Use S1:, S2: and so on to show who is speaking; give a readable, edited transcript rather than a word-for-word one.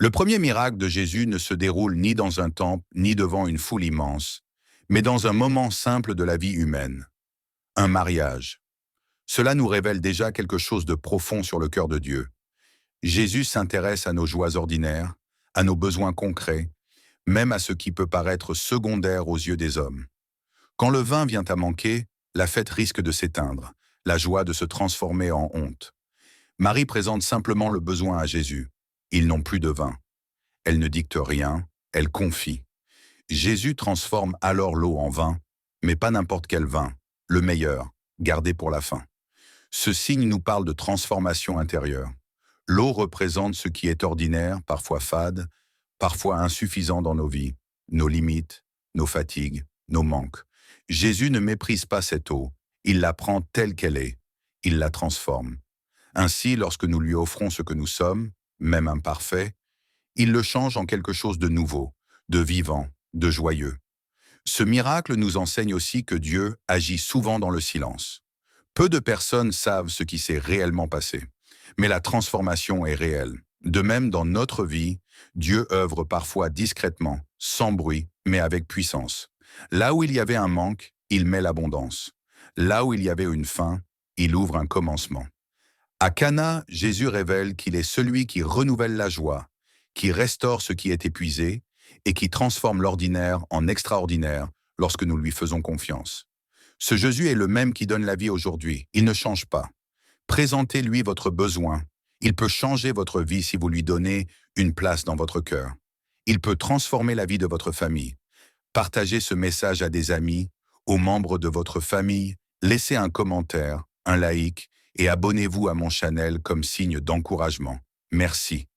S1: Le premier miracle de Jésus ne se déroule ni dans un temple, ni devant une foule immense, mais dans un moment simple de la vie humaine, un mariage. Cela nous révèle déjà quelque chose de profond sur le cœur de Dieu. Jésus s'intéresse à nos joies ordinaires, à nos besoins concrets, même à ce qui peut paraître secondaire aux yeux des hommes. Quand le vin vient à manquer, la fête risque de s'éteindre, la joie de se transformer en honte. Marie présente simplement le besoin à Jésus. Ils n'ont plus de vin. Elle ne dicte rien, elle confie. Jésus transforme alors l'eau en vin, mais pas n'importe quel vin, le meilleur, gardé pour la fin. Ce signe nous parle de transformation intérieure. L'eau représente ce qui est ordinaire, parfois fade, parfois insuffisant dans nos vies, nos limites, nos fatigues, nos manques. Jésus ne méprise pas cette eau, il la prend telle qu'elle est, il la transforme. Ainsi, lorsque nous lui offrons ce que nous sommes, même imparfaits, il le change en quelque chose de nouveau, de vivant, de joyeux. Ce miracle nous enseigne aussi que Dieu agit souvent dans le silence. Peu de personnes savent ce qui s'est réellement passé, mais la transformation est réelle. De même, dans notre vie, Dieu œuvre parfois discrètement, sans bruit, mais avec puissance. Là où il y avait un manque, il met l'abondance. Là où il y avait une fin, il ouvre un commencement. À Cana, Jésus révèle qu'il est celui qui renouvelle la joie, qui restaure ce qui est épuisé et qui transforme l'ordinaire en extraordinaire lorsque nous lui faisons confiance. Ce Jésus est le même qui donne la vie aujourd'hui, il ne change pas. Présentez-lui votre besoin. Il peut changer votre vie si vous lui donnez une place dans votre cœur. Il peut transformer la vie de votre famille. Partagez ce message à des amis, aux membres de votre famille, laissez un commentaire, un like et abonnez-vous à mon channel comme signe d'encouragement. Merci.